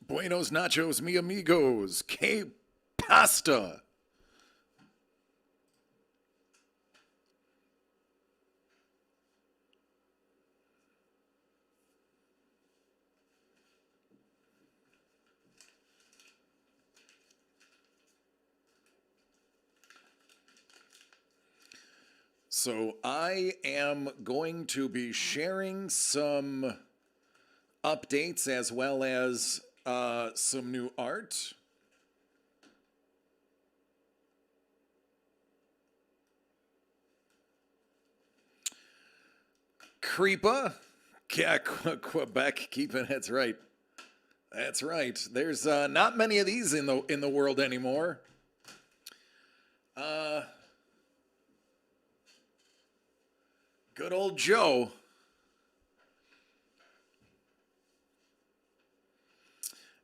Buenos nachos, mi amigos. Que pasta. So I am going to be sharing some updates as well as some new art. Creepa. Yeah, Quebec keeping that's right. That's right. There's not many of these in the world anymore. Uh, Good old Joe.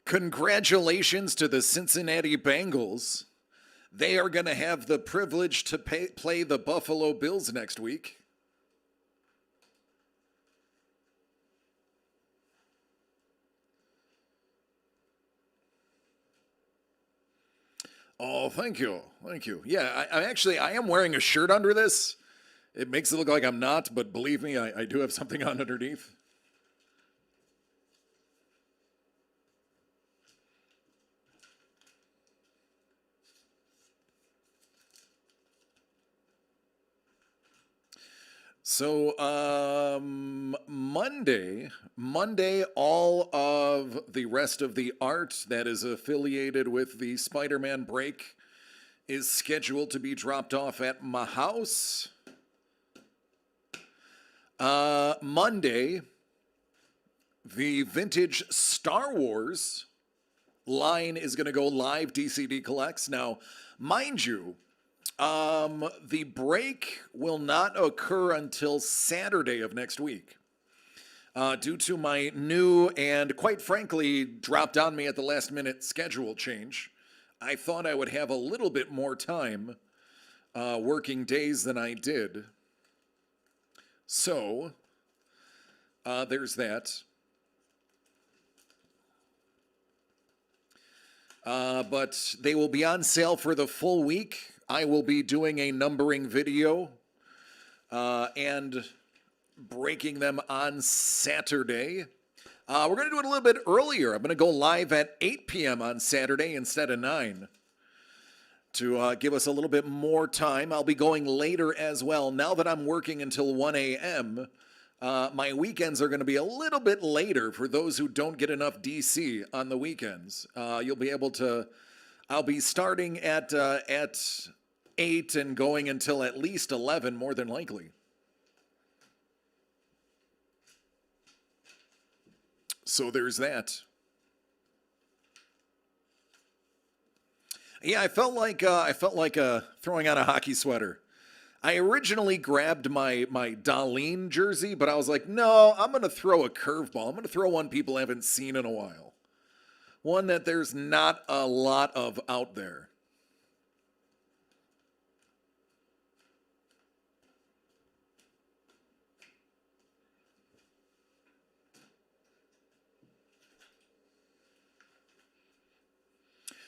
Congratulations to the Cincinnati Bengals. They are going to have the privilege to play the Buffalo Bills next week. Oh, thank you. Thank you. Yeah, I am wearing a shirt under this. It makes it look like I'm not, but believe me, I do have something on underneath. So Monday, all of the rest of the art that is affiliated with the Spider-Man break is scheduled to be dropped off at my house. Monday, the vintage Star Wars line is going to go live. DCD Collects. Now, mind you, the break will not occur until Saturday of next week. Due to my new and quite frankly dropped on me at the last minute schedule change, I thought I would have a little bit more time working days than I did. So, there's that. But they will be on sale for the full week. I will be doing a numbering video and breaking them on Saturday. We're going to do it a little bit earlier. I'm going to go live at 8 p.m. on Saturday instead of 9 to give us a little bit more time. I'll be going later as well. Now that I'm working until 1 a.m., my weekends are going to be a little bit later for those who don't get enough DC on the weekends. You'll be able to, I'll be starting at 8 and going until at least 11, more than likely. So there's that. Yeah, I felt like throwing on a hockey sweater. I originally grabbed my Darlene jersey, but I was like, no, I'm going to throw a curveball. I'm going to throw one people haven't seen in a while. One that there's not a lot of out there.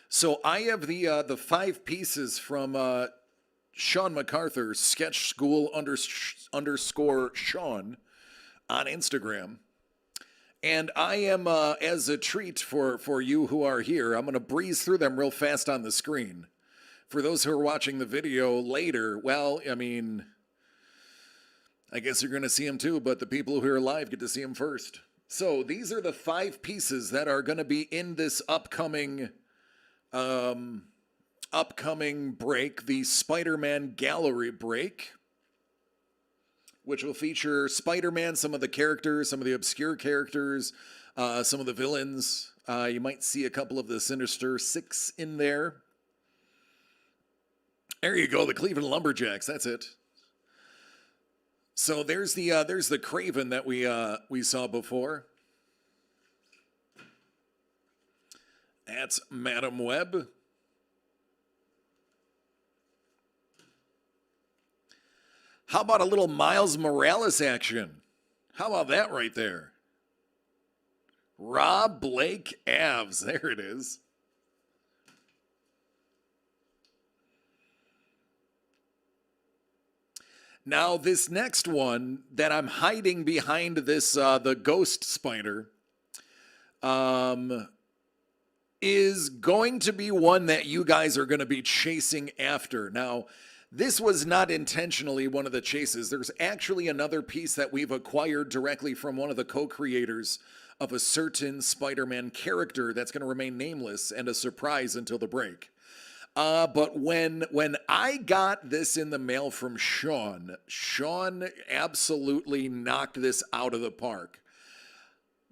So I have the 5 pieces from Sean MacArthur, Sketch School underscore Sean on Instagram. And I am, as a treat for you who are here, I'm going to breeze through them real fast on the screen. For those who are watching the video later, well, I mean, I guess you're going to see them too, but the people who are live get to see them first. So these are the 5 pieces that are going to be in this upcoming break, the Spider-Man Gallery break, which will feature Spider-Man, some of the characters, some of the obscure characters, some of the villains. You might see a couple of the Sinister Six in there. There you go, the Cleveland Lumberjacks. That's it. So there's the Craven that we saw before. That's Madam Web. How about a little Miles Morales action? How about that right there? Rob Blake Avs. There it is. Now, this next one that I'm hiding behind this, the ghost spider, is going to be one that you guys are going to be chasing after. Now, this was not intentionally one of the chases. There's actually another piece that we've acquired directly from one of the co-creators of a certain Spider-Man character that's going to remain nameless and a surprise until the break. But when I got this in the mail from Sean absolutely knocked this out of the park.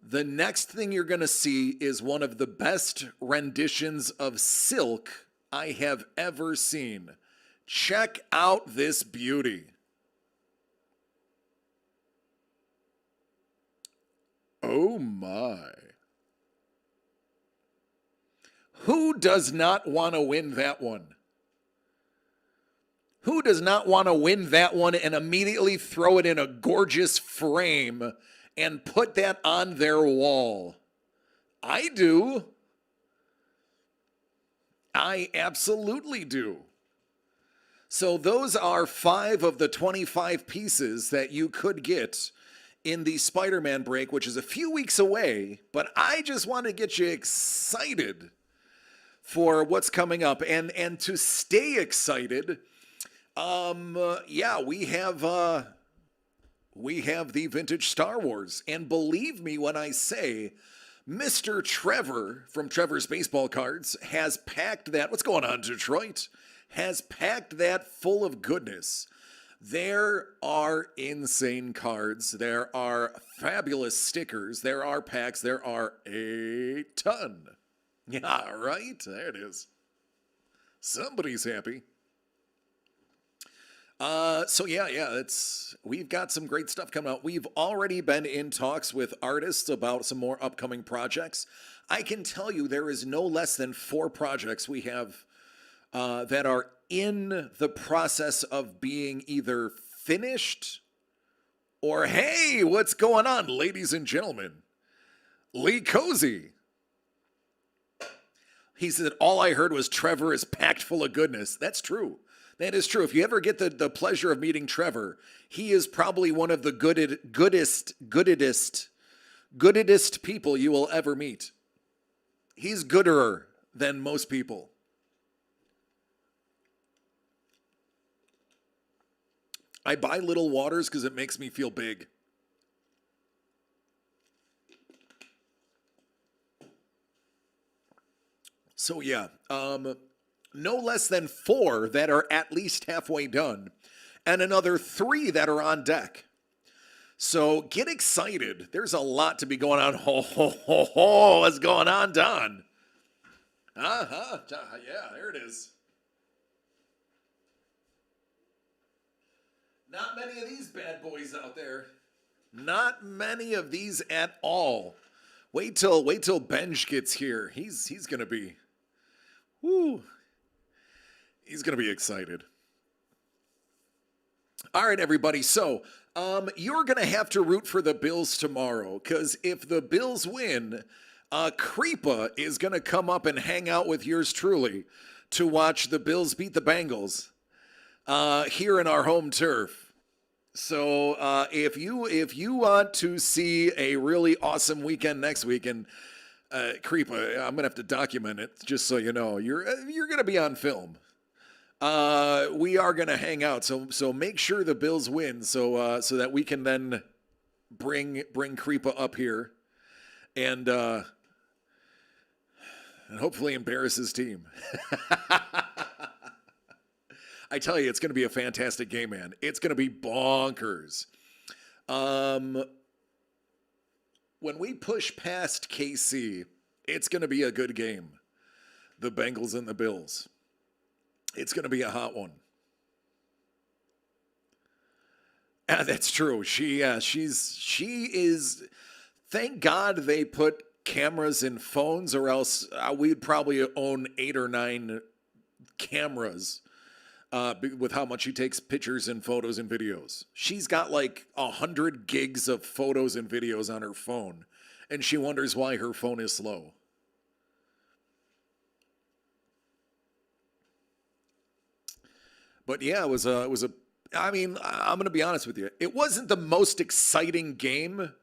The next thing you're going to see is one of the best renditions of Silk I have ever seen. Check out this beauty. Oh my. Who does not want to win that one? Who does not want to win that one and immediately throw it in a gorgeous frame and put that on their wall? I do. I absolutely do. So those are 5 of the 25 pieces that you could get in the Spider-Man break, which is a few weeks away, but I just want to get you excited for what's coming up. And to stay excited, yeah, we have the vintage Star Wars. And believe me when I say Mr. Trevor from Trevor's Baseball Cards has packed that. What's going on, Detroit? Has packed that full of goodness. There are insane cards. There are fabulous stickers. There are packs. There are a ton. Yeah, right? There it is. Somebody's happy. So yeah, we've got some great stuff coming out. We've already been in talks with artists about some more upcoming projects. I can tell you there is no less than 4 projects we have that are in the process of being either finished or, hey, what's going on, ladies and gentlemen? Lee Cozy. He said, all I heard was Trevor is packed full of goodness. That's true. That is true. If you ever get the pleasure of meeting Trevor, he is probably one of the goodest people you will ever meet. He's gooder than most people. I buy little waters because it makes me feel big. So yeah, no less than 4 that are at least halfway done, and another 3 that are on deck. So get excited. There's a lot to be going on. Ho, ho, ho, ho. What's going on, Don? Uh-huh. Yeah, there it is. Not many of these bad boys out there. Not many of these at all. Wait till Benj gets here. He's gonna be, whoo. He's gonna be excited. All right, everybody. So you're gonna have to root for the Bills tomorrow, because if the Bills win, Creepa is gonna come up and hang out with yours truly to watch the Bills beat the Bengals here in our home turf. So if you want to see a really awesome weekend next weekend, Creepa, I'm gonna have to document it just so you know. You're gonna be on film. We are gonna hang out, so make sure the Bills win, so that we can then bring Creepa up here and hopefully embarrass his team. I tell you, it's going to be a fantastic game, man. It's going to be bonkers. When we push past KC, it's going to be a good game. The Bengals and the Bills. It's going to be a hot one. That's true. She is. Thank God they put cameras in phones, or else we'd probably own 8 or 9 cameras. With how much she takes pictures and photos and videos. She's got like 100 gigs of photos and videos on her phone. and she wonders why her phone is slow. But yeah, I mean, I'm going to be honest with you. It wasn't the most exciting game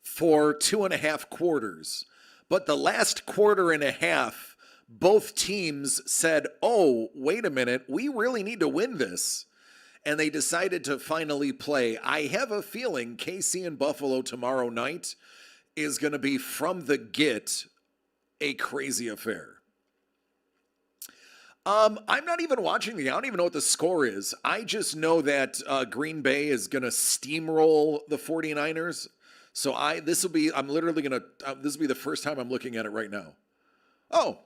for 2.5 quarters. But the last quarter and a half, both teams said, oh, wait a minute, we really need to win this. And they decided to finally play. I have a feeling KC and Buffalo tomorrow night is going to be from the get a crazy affair. I'm not even watching I don't even know what the score is. I just know that Green Bay is going to steamroll the 49ers. So this will be the first time I'm looking at it right now. Oh,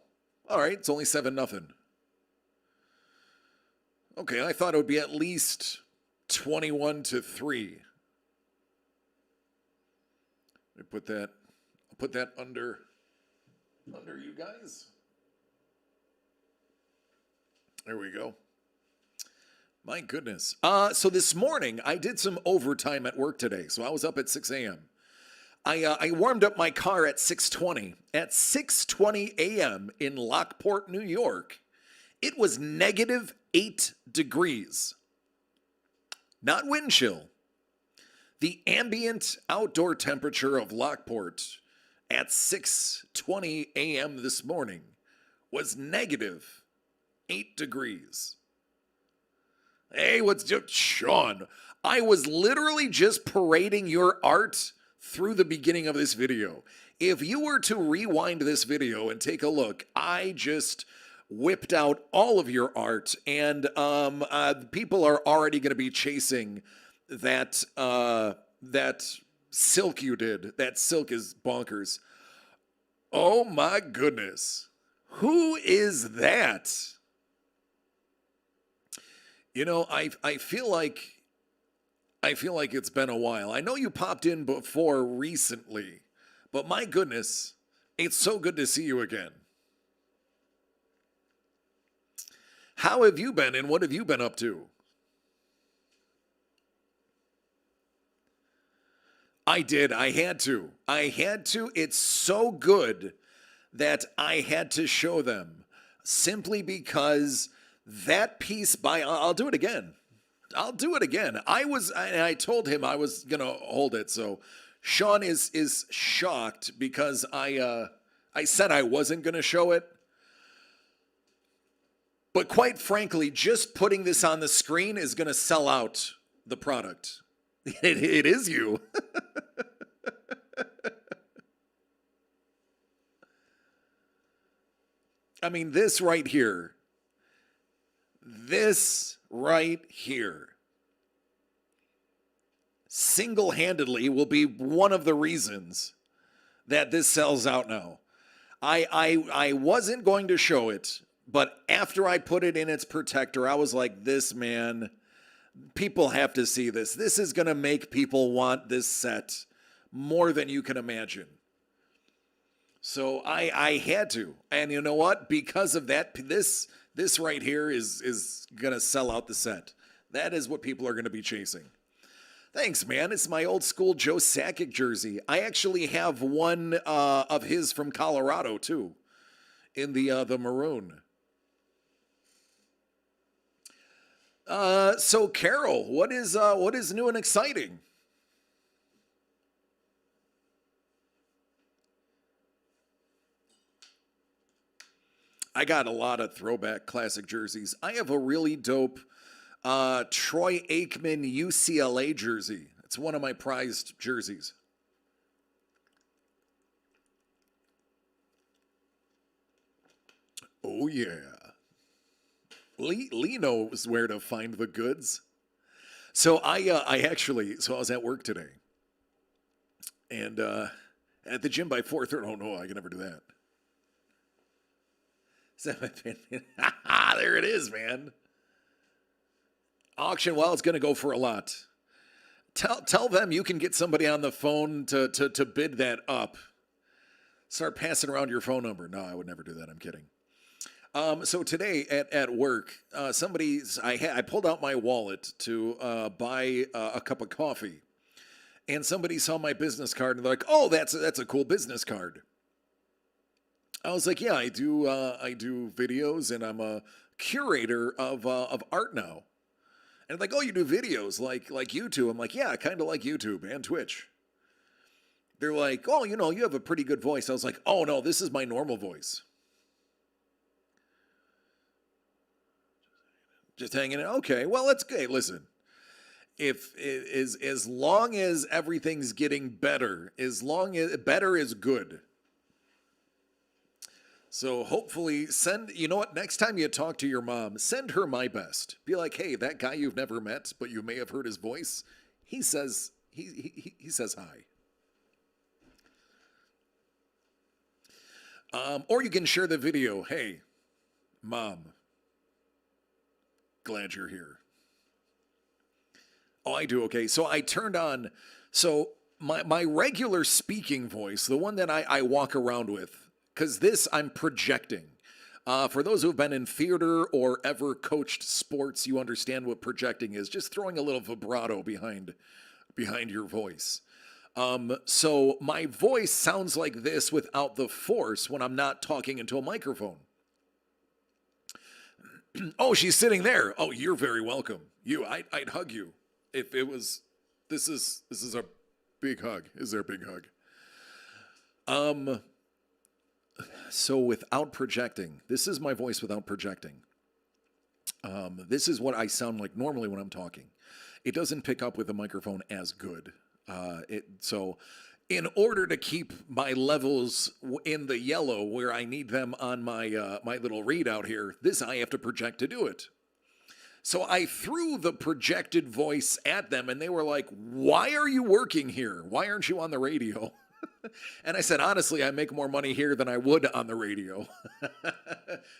all right. It's only 7-0. Okay, I thought it would be at least 21-3. Let me put that under you guys. There we go. My goodness. So this morning, I did some overtime at work today. So I was up at 6 a.m. I warmed up my car at 6:20. At 6:20 a.m. in Lockport, New York, it was -8 degrees. Not wind chill. The ambient outdoor temperature of Lockport at 6:20 a.m. this morning was -8 degrees. Hey, Sean? I was literally just parading your art through the beginning of this video. If you were to rewind this video and take a look, I just whipped out all of your art, and people are already going to be chasing that silk you did. That silk is bonkers. Oh my goodness. Who is that? You know, I feel like it's been a while. I know you popped in before recently, but my goodness, it's so good to see you again. How have you been and what have you been up to? I did. I had to. It's so good that I had to show them simply because that piece I'll do it again. I told him I was going to hold it. So Sean is shocked because I said I wasn't going to show it. But quite frankly, just putting this on the screen is going to sell out the product. It is you. I mean, this right here single-handedly will be one of the reasons that this sells out now. I wasn't going to show it, but after I put it in its protector, I was like, this, man, people have to see this. This is going to make people want this set more than you can imagine. So I had to. And you know what? Because of that, this right here is going to sell out the set. That is what people are going to be chasing. Thanks, man. It's my old school Joe Sakic jersey. I actually have one of his from Colorado, too, in the maroon. So, Carol, what is new and exciting? I got a lot of throwback classic jerseys. I have a really dope Troy Aikman UCLA jersey. It's one of my prized jerseys. Oh, yeah. Lee knows where to find the goods. So I was at work today. And at the gym by 4:30. Oh, no, I can never do that. There it is, man. Auction, well, it's going to go for a lot. Tell them you can get somebody on the phone to bid that up. Start passing around your phone number. No, I would never do that. I'm kidding. So today at work, I pulled out my wallet to buy a cup of coffee. And somebody saw my business card and they're like, "Oh, that's a cool business card." I was like, "Yeah, I do videos and I'm a curator of art now." And like, "Oh, you do videos like YouTube?" I'm like, "Yeah, kind of like YouTube and Twitch." They're like, "Oh, you have a pretty good voice." I was like, "Oh no, this is my normal voice." Just hanging out. Okay, well, that's good. Listen, if is as long as everything's getting better, as long as better is good. So hopefully you know what, next time you talk to your mom, send her my best. Be like, "Hey, that guy you've never met, but you may have heard his voice, he says hi." Or you can share the video. "Hey, mom, glad you're here." Oh, I do. Okay. So I turned on, so my regular speaking voice, the one that I walk around with, because this I'm projecting. For those who have been in theater or ever coached sports, you understand what projecting is. Just throwing a little vibrato behind your voice. So my voice sounds like this without the force when I'm not talking into a microphone. "Oh, she's sitting there. Oh, you're very welcome. I'd hug you if it was. This is a big hug. Is there a big hug?" Um. So without projecting, this is my voice without projecting. This is what I sound like normally when I'm talking. It doesn't pick up with the microphone as good. So in order to keep my levels in the yellow where I need them on my little readout here, this I have to project to do it. So I threw the projected voice at them and they were like, "Why are you working here? Why aren't you on the radio?" And I said, "Honestly, I make more money here than I would on the radio."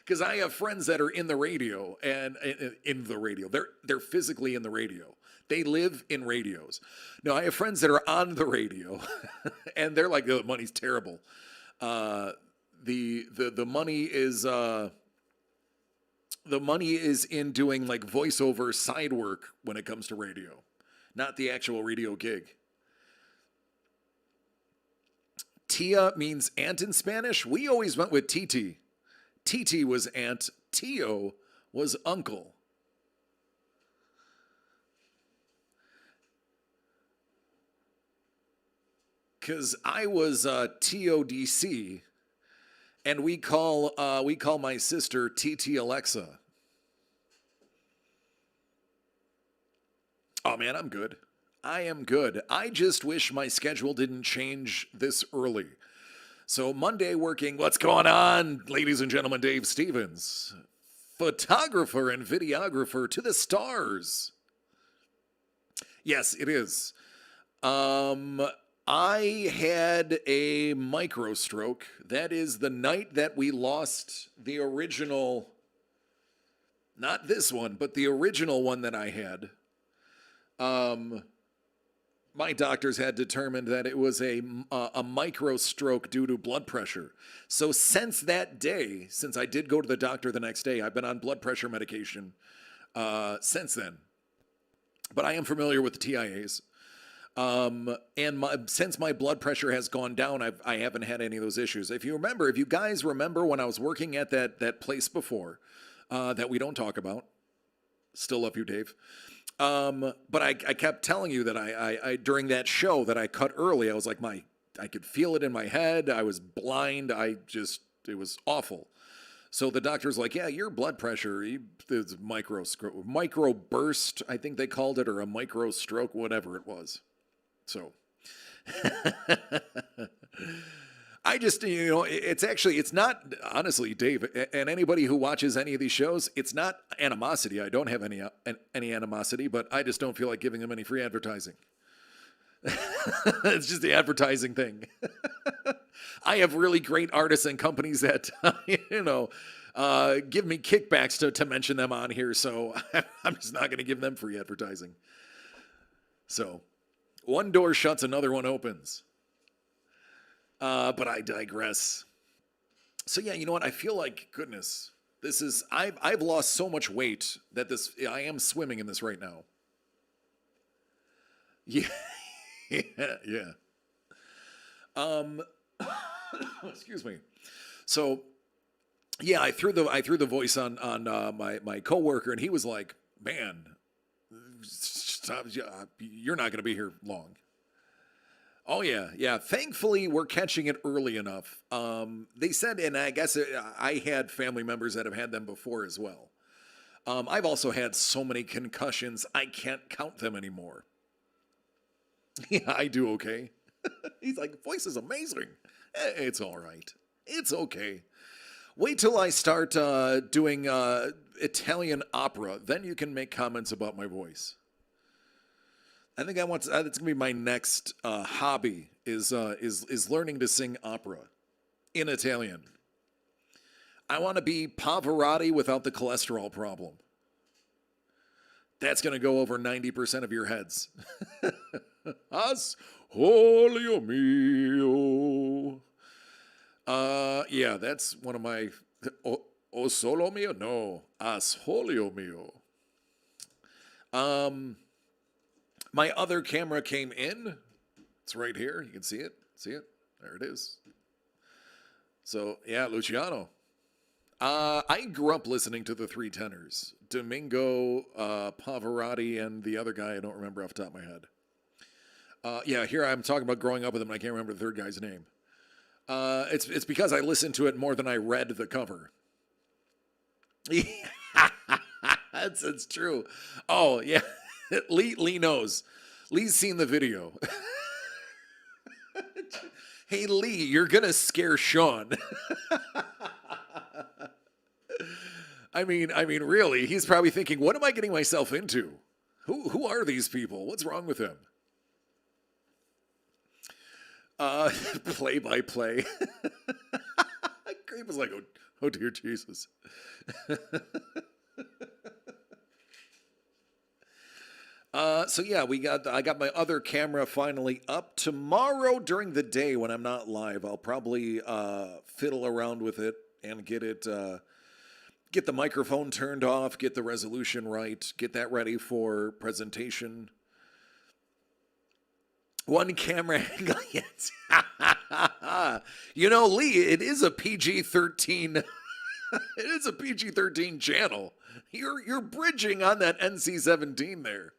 Because I have friends that are in the radio and in the radio. They're physically in the radio. They live in radios. No, I have friends that are on the radio, and they're like, "Oh, the money's terrible." The money is in doing like voiceover side work when it comes to radio, not the actual radio gig. Tia means aunt in Spanish. We always went with Titi. Titi was aunt. Tio was uncle. Because I was TODC, and we call my sister TT Alexa. Oh man, I'm good. I am good. I just wish my schedule didn't change this early. So Monday working, what's going on, ladies and gentlemen? Dave Stevens, photographer and videographer to the stars. Yes, it is. I had a micro stroke. That is the night that we lost the original, not this one, but the original one that I had. My doctors had determined that it was a micro stroke due to blood pressure. So since that day, since I did go to the doctor the next day, I've been on blood pressure medication since then. But I am familiar with the TIAs. Since my blood pressure has gone down, I haven't had any of those issues. If you guys remember when I was working at that place before, that we don't talk about, still love you, Dave. But I kept telling you that I during that show that I cut early, I was like, I could feel it in my head. I was blind. It was awful. So the doctor's like, "Yeah, your blood pressure, it's micro burst, I think they called it, or a micro stroke, whatever it was." So I just, it's not, honestly, Dave, and anybody who watches any of these shows, it's not animosity. I don't have any animosity, but I just don't feel like giving them any free advertising. It's just the advertising thing. I have really great artists and companies that, give me kickbacks to mention them on here, so I'm just not going to give them free advertising. So, one door shuts, another one opens. But I digress. So yeah, you know what? I feel like, goodness, I've lost so much weight that I am swimming in this right now. Yeah. Yeah, yeah. Um, excuse me. So yeah, I threw the voice on my coworker, and he was like, "Man, stop, you're not going to be here long." Oh yeah, yeah. Thankfully, we're catching it early enough. They said, and I guess I had family members that have had them before as well. I've also had so many concussions, I can't count them anymore. Yeah, I do okay. He's like, voice is amazing. It's all right. It's okay. Wait till I start doing Italian opera. Then you can make comments about my voice. I think I want. That's gonna be my next hobby. Is learning to sing opera in Italian. I want to be Pavarotti without the cholesterol problem. That's gonna go over 90% of your heads. As Olio mio. Yeah, that's one of my. O solo mio? No, as Olio mio. My other camera came in. It's right here. You can see it. See it? There it is. So, yeah, Luciano. I grew up listening to the Three Tenors. Domingo, Pavarotti, and the other guy I don't remember off the top of my head. Yeah, here I'm talking about growing up with him, and I can't remember the third guy's name. It's because I listened to it more than I read the cover. That's true. Oh, yeah. Lee knows. Lee's seen the video. Hey, Lee, you're going to scare Sean. I mean, really, he's probably thinking, what am I getting myself into? Who are these people? What's wrong with him? Play by play. Grape was like, oh dear Jesus. So yeah, I got my other camera finally up. Tomorrow during the day when I'm not live, I'll probably fiddle around with it and get the microphone turned off, get the resolution right, get that ready for presentation. One camera angle. You know, Lee, it is a PG-13. It is a PG-13 channel. You're bridging on that NC-17 there.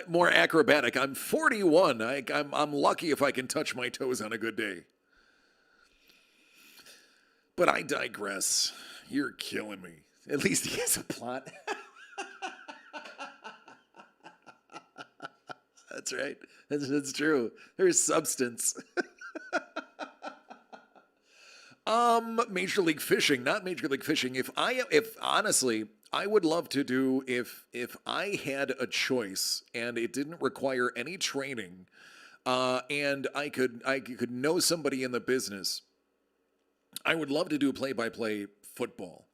More acrobatic. I'm 41. I'm lucky if I can touch my toes on a good day. But I digress. You're killing me. At least he has a plot. That's right. That's true. There's substance. Major League Fishing, not Major League Fishing. If honestly, I would love to do if I had a choice and it didn't require any training, and I could know somebody in the business. I would love to do play-by-play football.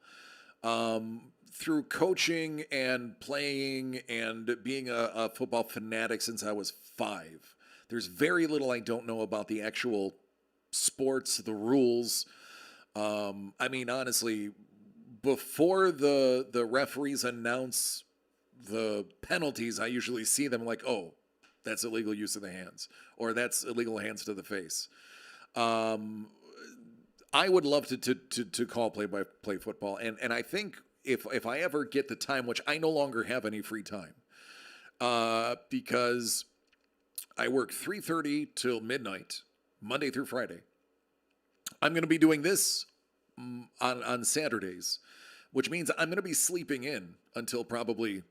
Through coaching and playing and being a football fanatic since I was 5. There's very little I don't know about the actual sports, the rules. I mean, honestly, before the referees announce the penalties, I usually see them like, oh, that's illegal use of the hands, or that's illegal hands to the face. I would love to call play-by-play football, and I think if I ever get the time, which I no longer have any free time, because I work 3:30 till midnight, Monday through Friday. I'm going to be doing this on Saturdays, which means I'm going to be sleeping in until probably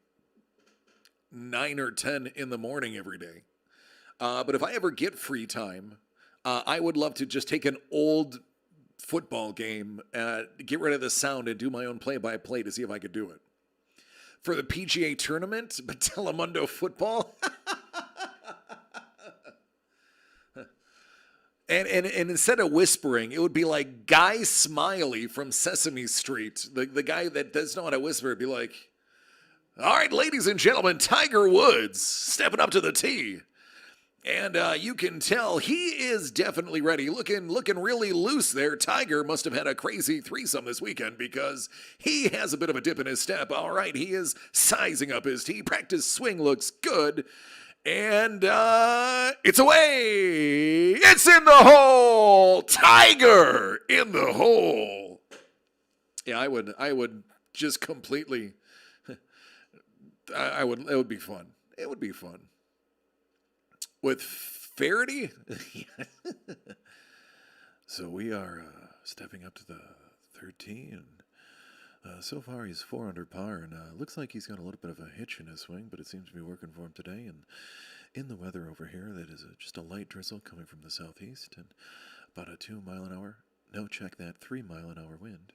9 or 10 in the morning every day. But if I ever get free time, I would love to just take an old football game, get rid of the sound, and do my own play-by-play to see if I could do it. For the PGA tournament, but Telemundo football. And instead of whispering, it would be like Guy Smiley from Sesame Street. The guy that does know how to whisper would be like, all right, ladies and gentlemen, Tiger Woods stepping up to the tee. And you can tell he is definitely ready. Looking really loose there. Tiger must have had a crazy threesome this weekend because he has a bit of a dip in his step. All right, he is sizing up his tee. Practice swing looks good. And it's away. It's in the hole. Tiger in the hole. Yeah, I would just completely. I would. It would be fun. It would be fun. With Faraday. So we are stepping up to the 13. So far, he's 4 under par, and looks like he's got a little bit of a hitch in his swing, but it seems to be working for him today. And in the weather over here, that is just a light drizzle coming from the southeast, and about a 2 mile an hour. No, check that, 3 mile an hour wind.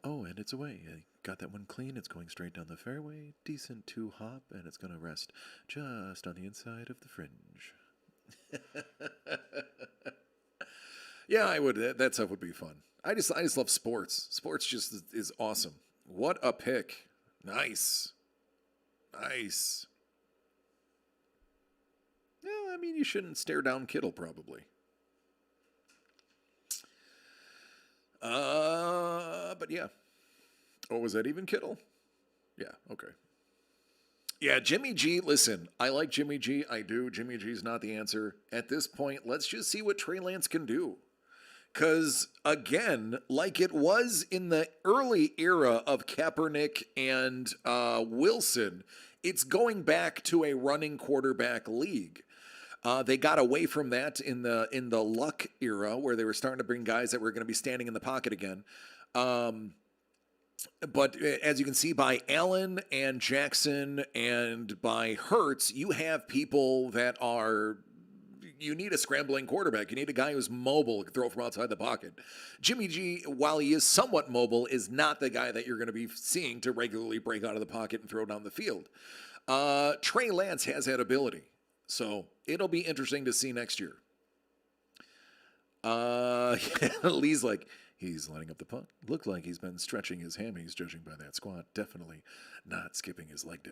Oh, and it's away. Got that one clean. It's going straight down the fairway. Decent 2 hop, and it's going to rest just on the inside of the fringe. Yeah, I would. That stuff would be fun. I just love sports. Sports just is awesome. What a pick! Nice. Yeah, I mean, you shouldn't stare down Kittle, probably. But yeah. Oh, was that even Kittle? Yeah, okay. Yeah, Jimmy G, listen, I like Jimmy G. I do. Jimmy G's not the answer. At this point, let's just see what Trey Lance can do. Because, again, like it was in the early era of Kaepernick and Wilson, it's going back to a running quarterback league. They got away from that in the Luck era, where they were starting to bring guys that were going to be standing in the pocket again. But as you can see by Allen and Jackson and by Hurts, you have people that are. You need a scrambling quarterback. You need a guy who's mobile, can throw from outside the pocket. Jimmy G, while he is somewhat mobile, is not the guy that you're going to be seeing to regularly break out of the pocket and throw down the field. Trey Lance has that ability. So it'll be interesting to see next year. Lee's like, he's lining up the punt. Looked like he's been stretching his hammies, judging by that squat. Definitely not skipping his leg day.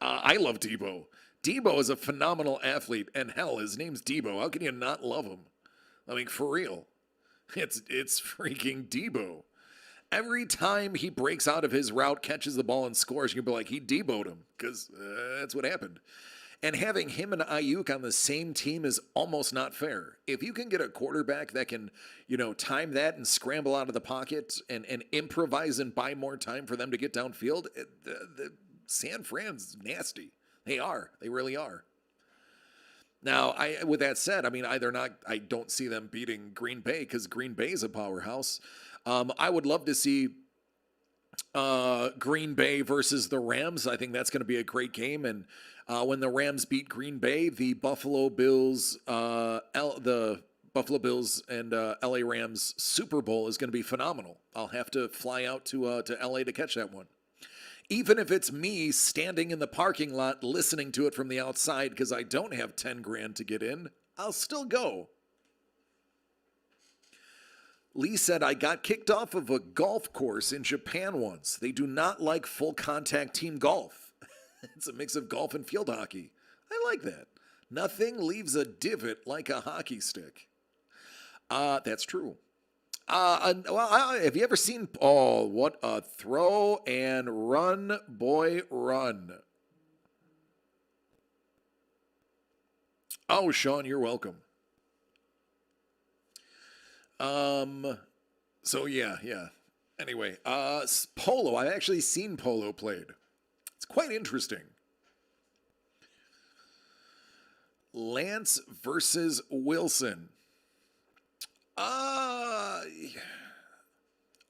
I love Debo. Debo is a phenomenal athlete, and hell, his name's Debo. How can you not love him? I mean, for real. It's freaking Debo. Every time he breaks out of his route, catches the ball, and scores, you can be like, he Debo'd him, because that's what happened. And having him and Ayuk on the same team is almost not fair. If you can get a quarterback that can, time that and scramble out of the pocket and improvise and buy more time for them to get downfield, the San Fran's nasty. They are. They really are. Now, with that said, I mean, I don't see them beating Green Bay because Green Bay is a powerhouse. I would love to see Green Bay versus the Rams. I think that's going to be a great game. And when the Rams beat Green Bay, the Buffalo Bills and LA Rams Super Bowl is going to be phenomenal. I'll have to fly out to LA to catch that one. Even if it's me standing in the parking lot listening to it from the outside because I don't have 10 grand to get in, I'll still go. Lee said, I got kicked off of a golf course in Japan once. They do not like full contact team golf. It's a mix of golf and field hockey. I like that. Nothing leaves a divot like a hockey stick. That's true. Have you ever seen, what a throw and run, boy, run. Oh, Sean, you're welcome. So yeah. Anyway, polo, I've actually seen polo played. It's quite interesting. Lance versus Wilson.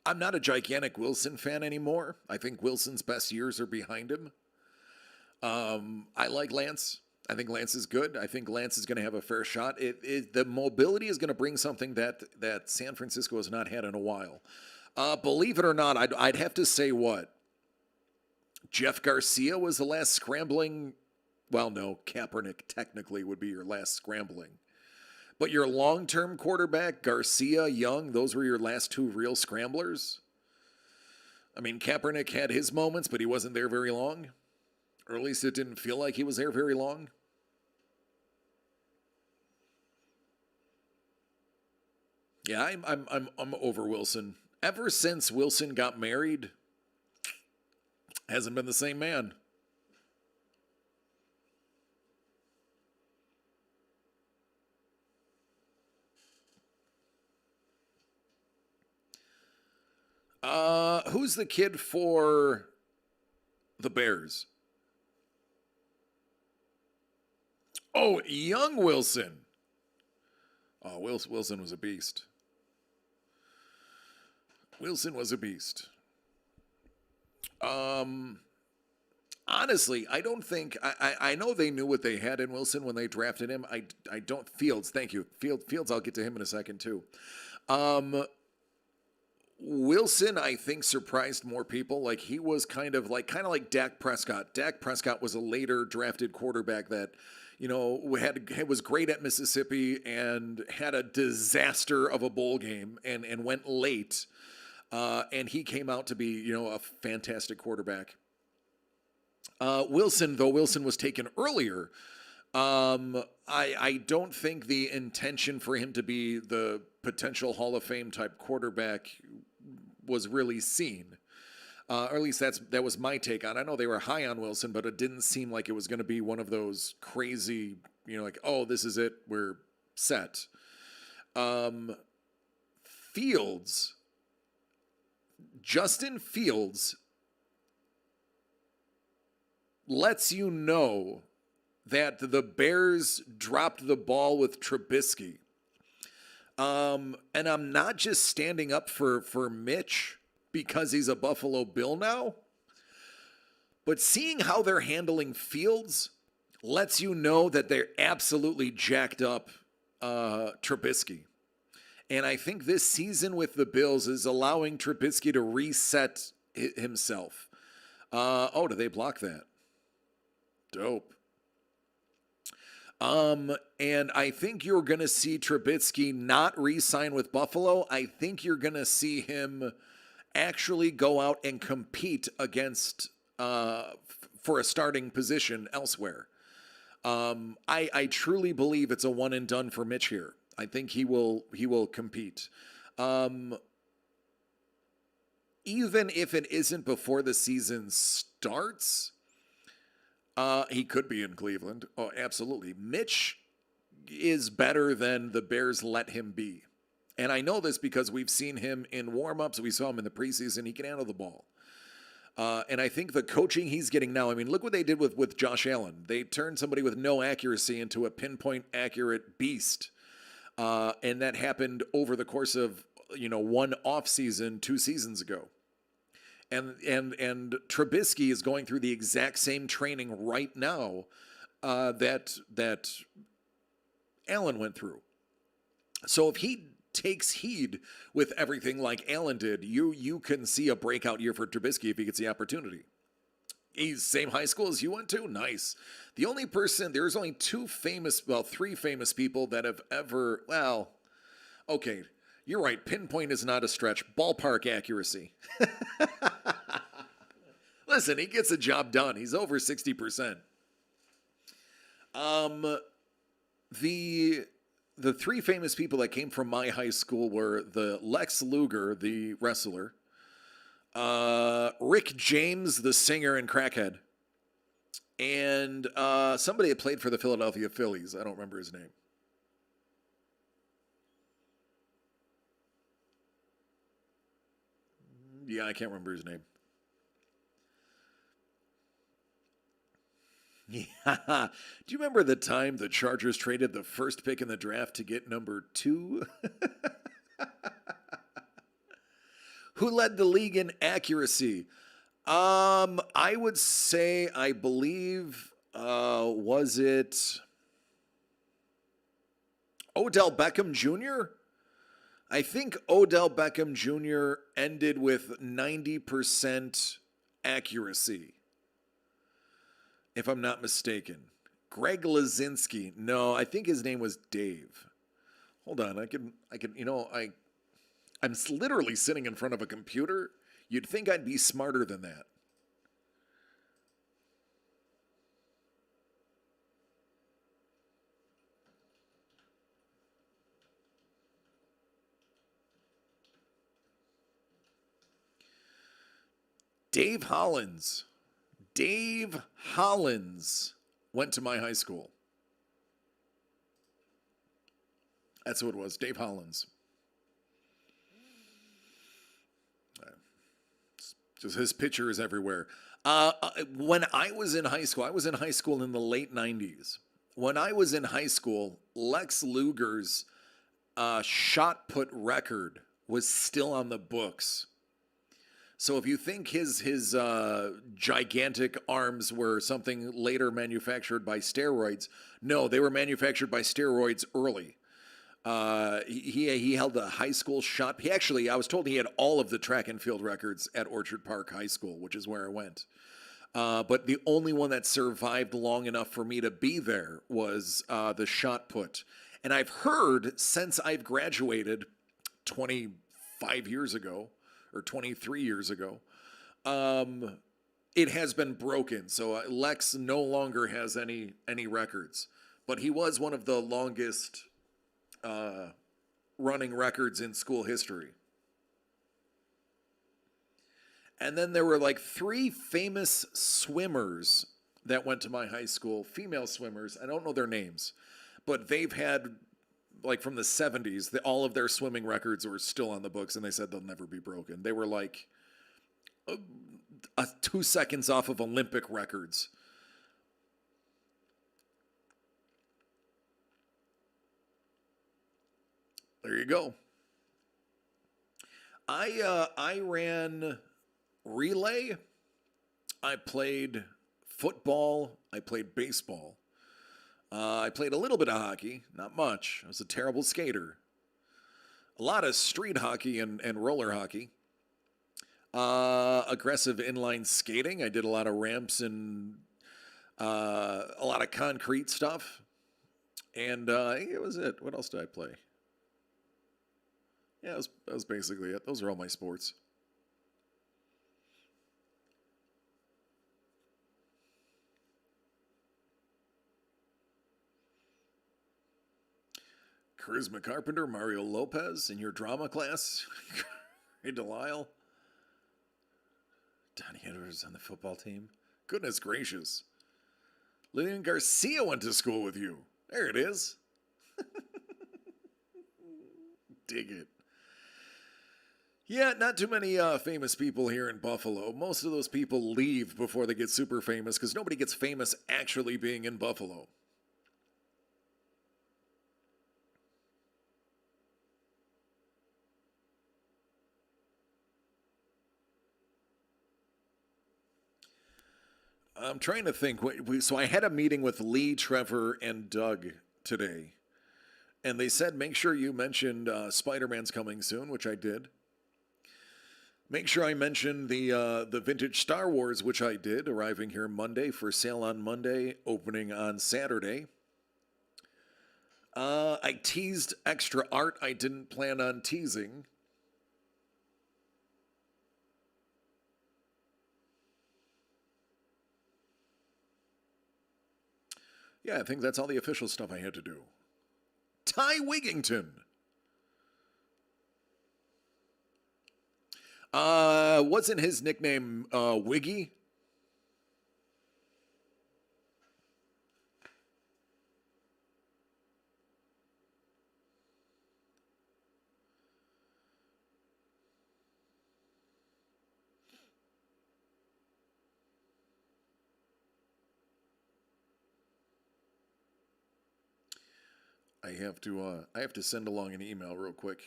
I'm not a gigantic Wilson fan anymore. I think Wilson's best years are behind him. I like Lance. I think Lance is good. I think Lance is going to have a fair shot. The mobility is going to bring something that San Francisco has not had in a while. Believe it or not, I'd have to say what? Jeff Garcia was the last scrambling. Well, no, Kaepernick technically would be your last scrambling. But your long-term quarterback, Garcia, Young, those were your last 2 real scramblers. I mean, Kaepernick had his moments, but he wasn't there very long. Or at least it didn't feel like he was there very long. Yeah, I'm over Wilson. Ever since Wilson got married, hasn't been the same man. Who's the kid for the Bears? Oh, young Wilson. Oh, Wilson was a beast. Wilson was a beast. Honestly, I don't think I know they knew what they had in Wilson when they drafted him. I don't Fields. Thank you, Fields. I'll get to him in a second too. Wilson, I think, surprised more people. Like he was kind of like Dak Prescott. Dak Prescott was a later drafted quarterback that, was great at Mississippi and had a disaster of a bowl game and went late. And he came out to be, a fantastic quarterback. Wilson was taken earlier. I don't think the intention for him to be the potential Hall of Fame type quarterback was really seen. Or at least that was my take on it. I know they were high on Wilson, but it didn't seem like it was going to be one of those crazy, like, oh, this is it, we're set. Justin Fields lets you know that the Bears dropped the ball with Trubisky. And I'm not just standing up for Mitch because he's a Buffalo Bill now, but seeing how they're handling Fields lets you know that they're absolutely jacked up Trubisky. And I think this season with the Bills is allowing Trubisky to reset himself. Did they block that? Dope. And I think you're going to see Trubisky not re-sign with Buffalo. I think you're going to see him actually go out and compete against for a starting position elsewhere. I truly believe it's a one and done for Mitch here. I think he will compete. Even if it isn't before the season starts, he could be in Cleveland. Oh, absolutely. Mitch is better than the Bears let him be. And I know this because we've seen him in warm-ups. We saw him in the preseason. He can handle the ball. And I think the coaching he's getting now, look what they did with Josh Allen. They turned somebody with no accuracy into a pinpoint accurate beast. And that happened over the course of, one offseason 2 seasons ago. And Trubisky is going through the exact same training right now that Allen went through. So if he takes heed with everything like Allen did, you can see a breakout year for Trubisky if he gets the opportunity. He's same high school as you went to? Nice. There's only three famous people that have ever, okay, you're right. Pinpoint is not a stretch. Ballpark accuracy. Listen, he gets the job done. He's over 60%. The three famous people that came from my high school were the Lex Luger, the wrestler, Rick James, the singer and crackhead, and somebody that played for the Philadelphia Phillies. I don't remember his name. Yeah, I can't remember his name. Yeah. Do you remember the time the Chargers traded the first pick in the draft to get number 2? Who led the league in accuracy? I would say, I believe, was it Odell Beckham Jr.? I think Odell Beckham Jr. ended with 90% accuracy, if I'm not mistaken. Greg Lazinski. No, I think his name was Dave. Hold on, I'm literally sitting in front of a computer. You'd think I'd be smarter than that. Dave Hollins. Dave Hollins went to my high school. That's who it was, Dave Hollins. Just his picture is everywhere. When I was in high school, I was in high school in the late 90s. When I was in high school, Lex Luger's shot put record was still on the books. So if you think his gigantic arms were something later manufactured by steroids, no, they were manufactured by steroids early. He held a high school shot. He actually, I was told he had all of the track and field records at Orchard Park High School, which is where I went. But the only one that survived long enough for me to be there was the shot put. And I've heard since I've graduated 25 years ago or 23 years ago, it has been broken. So Lex no longer has any records, but he was one of the longest running records in school history. And then there were like 3 famous swimmers that went to my high school, female swimmers. I don't know their names, but they've had, like from the 70s, all of their swimming records were still on the books, and they said they'll never be broken. They were like 2 seconds off of Olympic records. There you go. I ran relay. I played football. I played baseball. I played a little bit of hockey, not much. I was a terrible skater. A lot of street hockey and roller hockey. Aggressive inline skating. I did a lot of ramps and a lot of concrete stuff. And it was it. What else did I play? Yeah, that was basically it. Those are all my sports. Charisma Carpenter, Mario Lopez in your drama class. Hey, Delisle. Donnie Edwards on the football team. Goodness gracious. Lillian Garcia went to school with you. There it is. Dig it. Yeah, not too many famous people here in Buffalo. Most of those people leave before they get super famous because nobody gets famous actually being in Buffalo. I'm trying to think. So I had a meeting with Lee, Trevor, and Doug today. And they said, make sure you mentioned Spider-Man's coming soon, which I did. Make sure I mentioned the vintage Star Wars, which I did, arriving here Monday for sale on Monday, opening on Saturday. I teased extra art I didn't plan on teasing. Yeah, I think that's all the official stuff I had to do. Ty Wigington. Wasn't his nickname Wiggy? I have to send along an email real quick.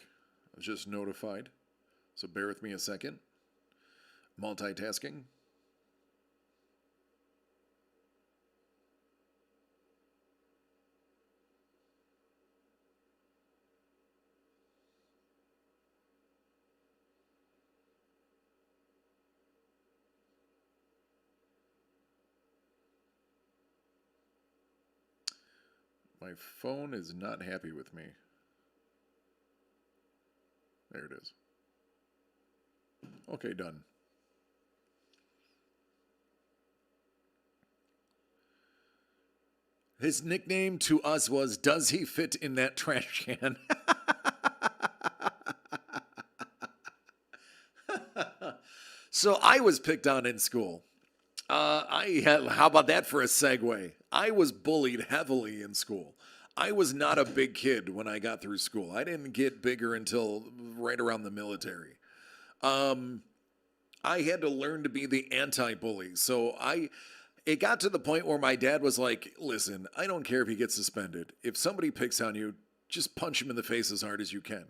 I was just notified, so bear with me a second. Multitasking. My phone is not happy with me. There it is. Okay, done. His nickname to us was, "Does he fit in that trash can?" So I was picked on in school. How about that for a segue? I was bullied heavily in school. I was not a big kid when I got through school. I didn't get bigger until right around the military. I had to learn to be the anti-bully. It got to the point where my dad was like, listen, I don't care if he gets suspended. If somebody picks on you, just punch him in the face as hard as you can.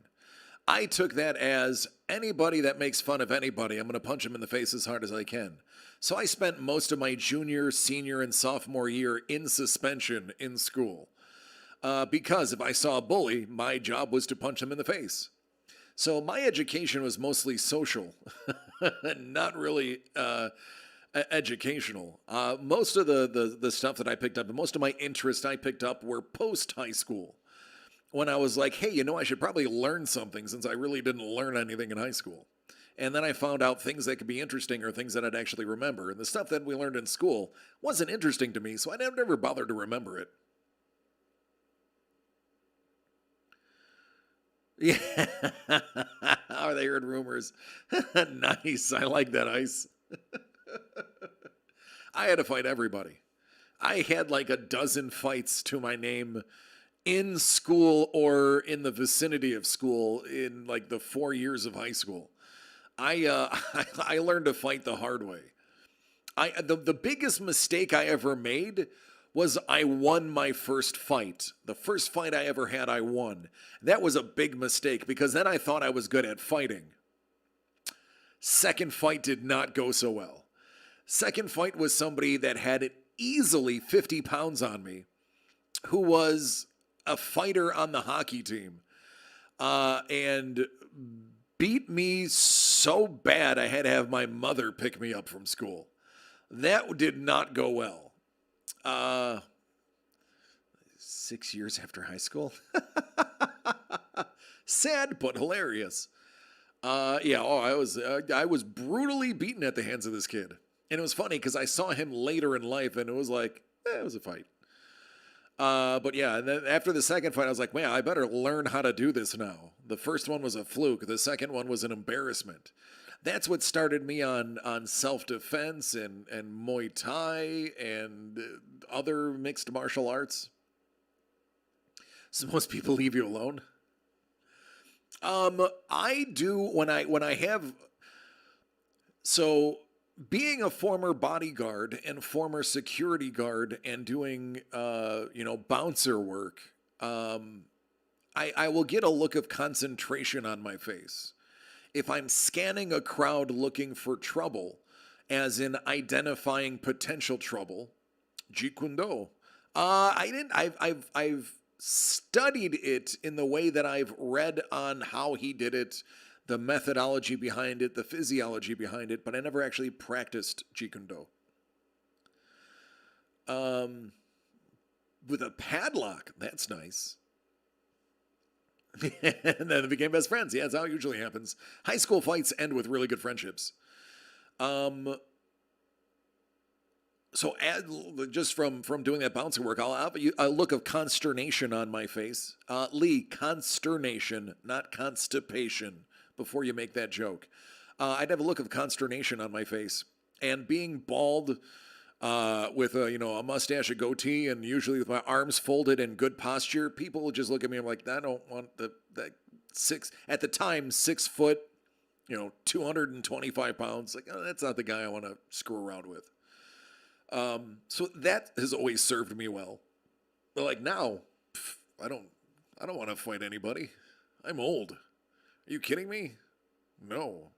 I took that as anybody that makes fun of anybody, I'm going to punch him in the face as hard as I can. So I spent most of my junior, senior, and sophomore year in suspension in school. Because if I saw a bully, my job was to punch him in the face. So my education was mostly social, not really educational. Most of the stuff that I picked up, and most of my interests I picked up were post high school. When I was like, hey, I should probably learn something since I really didn't learn anything in high school. And then I found out things that could be interesting or things that I'd actually remember. And the stuff that we learned in school wasn't interesting to me, so I never bothered to remember it. Yeah. Oh, they heard rumors. Nice. I like that, Ice. I had to fight everybody. I had like a dozen fights to my name in school or in the vicinity of school in like the 4 years of high school. I learned to fight the hard way. The biggest mistake I ever made was I won my first fight. The first fight I ever had, I won. That was a big mistake because then I thought I was good at fighting. Second fight did not go so well. Second fight was somebody that had easily 50 pounds on me, who was a fighter on the hockey team, and beat me so bad I had to have my mother pick me up from school. That did not go well. 6 years after high school. Sad but hilarious. I was brutally beaten at the hands of this kid. And it was funny because I saw him later in life and it was like, it was a fight. But yeah, and then after the second fight, I was like, man, I better learn how to do this now. The first one was a fluke. The second one was an embarrassment. That's what started me on self-defense and Muay Thai and other mixed martial arts. So most people leave you alone. I do when I have, so being a former bodyguard and former security guard and doing, bouncer work, I will get a look of concentration on my face. If I'm scanning a crowd looking for trouble, as in identifying potential trouble, Jeet Kune Do. I've studied it in the way that I've read on how he did it, the methodology behind it, the physiology behind it, but I never actually practiced Jeet Kune Do. With a padlock, that's nice. And then they became best friends. Yeah, that's how it usually happens. High school fights end with really good friendships. So just from doing that bouncer work, I'll have a look of consternation on my face. Lee, consternation, not constipation, before you make that joke. I'd have a look of consternation on my face. And being bald with a mustache, a goatee, and usually with my arms folded in good posture, people would just look at me and I'm like, I don't want that at the time, 6 foot, 225 pounds. Like, oh, that's not the guy I want to screw around with. So that has always served me well. But like now, I don't want to fight anybody. I'm old. Are you kidding me? No.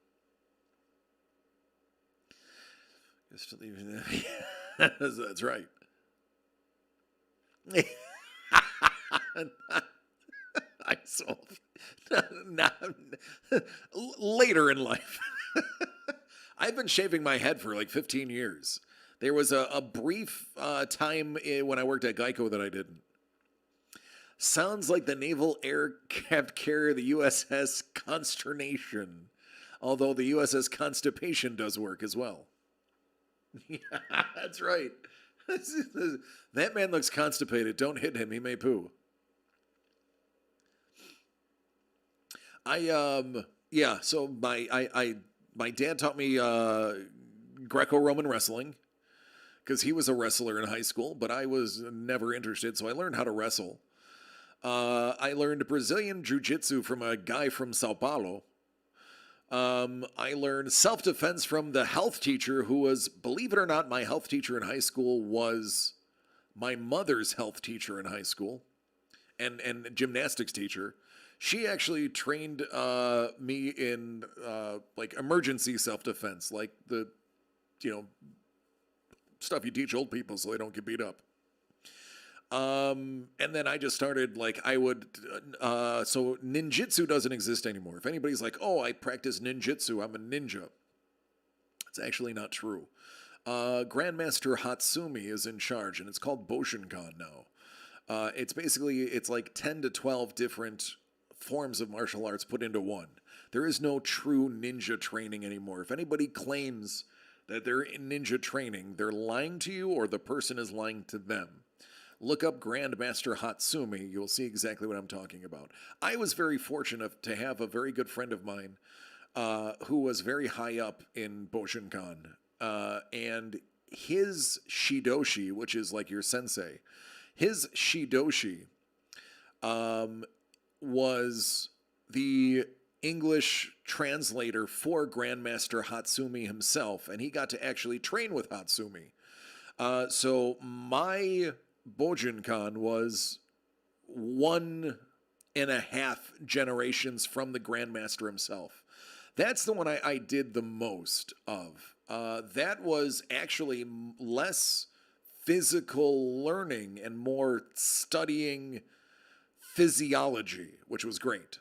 That's right. I saw later in life. I've been shaving my head for like 15 years. There was a brief time when I worked at Geico that I didn't. Sounds like the Naval Aircraft Carrier, the USS Consternation. Although the USS Constipation does work as well. Yeah, that's right. That man looks constipated. Don't hit him. He may poo. So my dad taught me Greco-Roman wrestling because he was a wrestler in high school, but I was never interested, so I learned how to wrestle. I learned Brazilian Jiu-Jitsu from a guy from Sao Paulo. I learned self-defense from the health teacher who was, believe it or not, my health teacher in high school was my mother's health teacher in high school and gymnastics teacher. She actually trained me in like emergency self-defense, like the, you know, stuff you teach old people so they don't get beat up. And then I just started, like, I would, so ninjutsu doesn't exist anymore. If anybody's like, oh, I practice ninjutsu, I'm a ninja. It's actually not true. Grandmaster Hatsumi is in charge, and it's called Boshinkan now. It's basically, it's like 10 to 12 different forms of martial arts put into one. There is no true ninja training anymore. If anybody claims that they're in ninja training, they're lying to you or the person is lying to them. Look up Grandmaster Hatsumi. You'll see exactly what I'm talking about. I was very fortunate to have a very good friend of mine who was very high up in Boshinkan. And his Shidoshi, which is like your sensei, his Shidoshi was the English translator for Grandmaster Hatsumi himself, and he got to actually train with Hatsumi. So my Bojinkan was 1.5 generations from the Grandmaster himself. That's the one I did the most of. That was actually less physical learning and more studying physiology, which was great.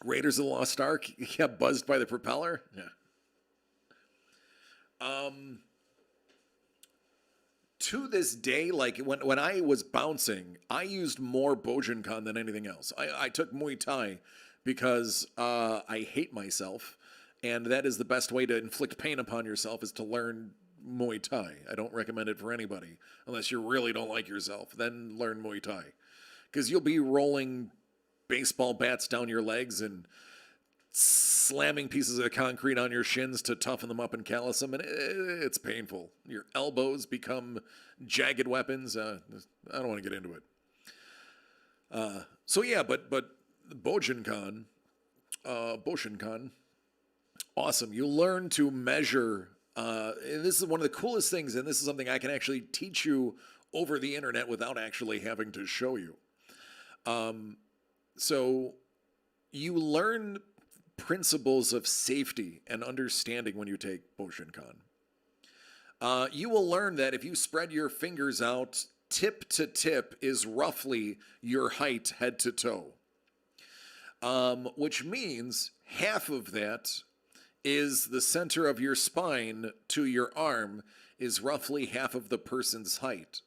Raiders of the Lost Ark, got buzzed by the propeller? Yeah. To this day, like when I was bouncing, I used more Bojinkan than anything else. I took Muay Thai because I hate myself, and that is the best way to inflict pain upon yourself is to learn Muay Thai. I don't recommend it for anybody unless you really don't like yourself. Then learn Muay Thai because you'll be rolling baseball bats down your legs and slamming pieces of concrete on your shins to toughen them up and callus them, and it's painful. Your elbows become jagged weapons. I don't want to get into it. So yeah, but Boshinkan, awesome. You learn to measure. And this is one of the coolest things, and this is something I can actually teach you over the internet without actually having to show you. So you learn principles of safety and understanding when you take Boshinkan. You will learn that if you spread your fingers out, tip to tip is roughly your height head to toe. Which means half of that is the center of your spine to your arm is roughly half of the person's height.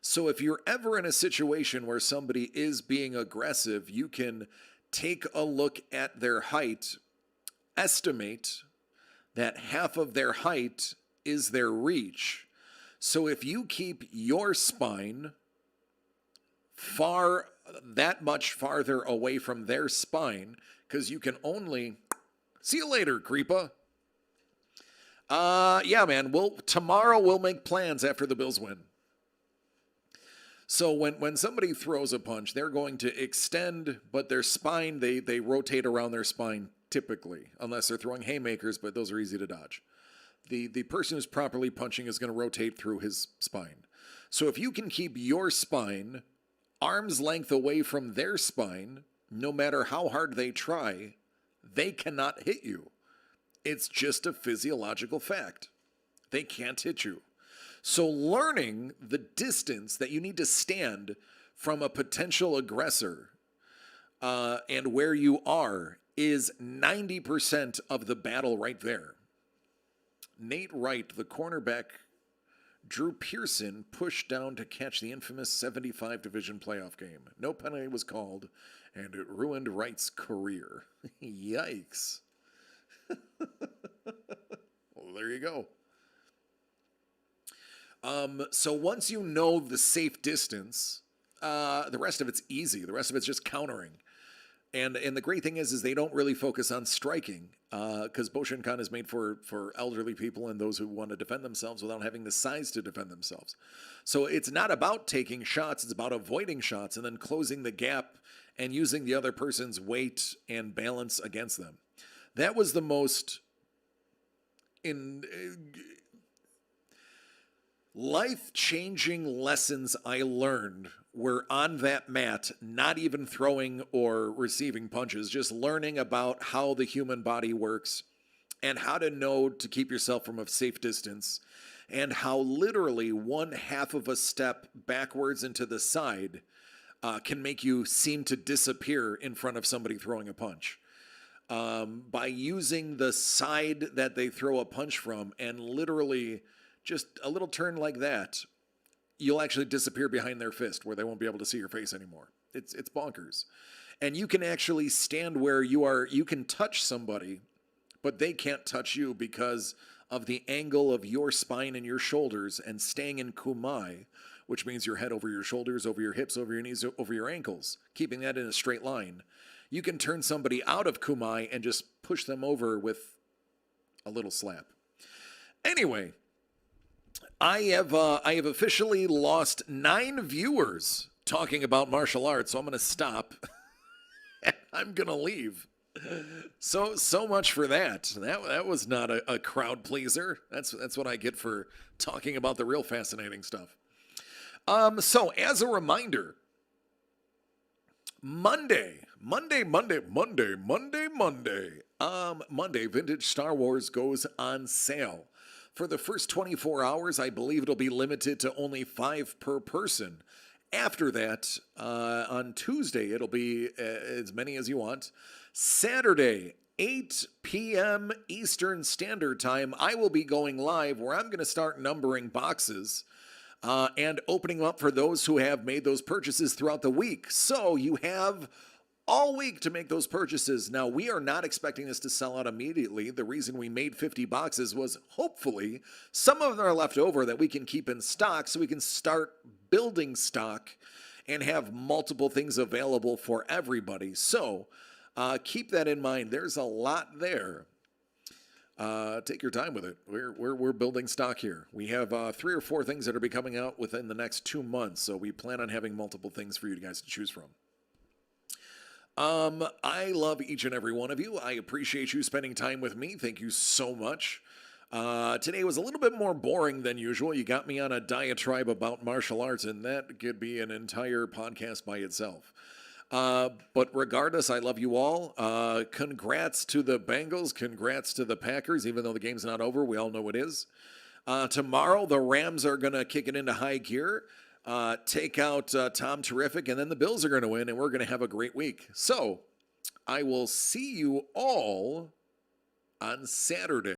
So if you're ever in a situation where somebody is being aggressive, you can take a look at their height, estimate that half of their height is their reach. So if you keep your spine that much farther away from their spine, because you can only, see you later, creepa. Yeah, man, tomorrow we'll make plans after the Bills win. So when somebody throws a punch, they're going to extend, but their spine, they rotate around their spine typically, unless they're throwing haymakers, but those are easy to dodge. The person who's properly punching is going to rotate through his spine. So if you can keep your spine arm's length away from their spine, no matter how hard they try, they cannot hit you. It's just a physiological fact. They can't hit you. So learning the distance that you need to stand from a potential aggressor and where you are is 90% of the battle right there. Nate Wright, the cornerback, Drew Pearson pushed down to catch the infamous 75 division playoff game. No penalty was called, and it ruined Wright's career. Yikes. Well, there you go. So once you know the safe distance, the rest of it's easy. The rest of it's just countering. And the great thing is they don't really focus on striking because Boshinkan is made for elderly people and those who want to defend themselves without having the size to defend themselves. So it's not about taking shots. It's about avoiding shots and then closing the gap and using the other person's weight and balance against them. That was the most in life-changing lessons I learned were on that mat, not even throwing or receiving punches, just learning about how the human body works and how to know to keep yourself from a safe distance, and how literally one half of a step backwards into the side can make you seem to disappear in front of somebody throwing a punch. By using the side that they throw a punch from, and literally just a little turn like that, you'll actually disappear behind their fist where they won't be able to see your face anymore. It's bonkers. And you can actually stand where you are, you can touch somebody, but they can't touch you because of the angle of your spine and your shoulders and staying in kumai, which means your head over your shoulders, over your hips, over your knees, over your ankles, keeping that in a straight line. You can turn somebody out of kumai and just push them over with a little slap. Anyway, I have officially lost 9 viewers talking about martial arts, so I'm going to stop. I'm going to leave. So much for that. That was not a crowd pleaser. That's what I get for talking about the real fascinating stuff. So as a reminder, Monday, Vintage Star Wars goes on sale. For the first 24 hours, I believe it'll be limited to only 5 per person. After that, on Tuesday, it'll be as many as you want. Saturday, 8 p.m. Eastern Standard Time, I will be going live where I'm going to start numbering boxes and opening them up for those who have made those purchases throughout the week. So you have all week to make those purchases. Now, we are not expecting this to sell out immediately. The reason we made 50 boxes was hopefully some of them are left over that we can keep in stock so we can start building stock and have multiple things available for everybody. So keep that in mind. There's a lot there. Take your time with it. We're building stock here. We have 3 or 4 things that are be coming out within the next 2 months, so we plan on having multiple things for you guys to choose from. I love each and every one of you. I appreciate you spending time with me. Thank you so much. Today was a little bit more boring than usual. You got me on a diatribe about martial arts, and that could be an entire podcast by itself. But regardless, I love you all. Congrats to the Bengals. Congrats to the Packers, even though the game's not over. We all know it is. Tomorrow, the Rams are going to kick it into high gear. Take out Tom Terrific, and then the Bills are going to win, and we're going to have a great week. So I will see you all on Saturday.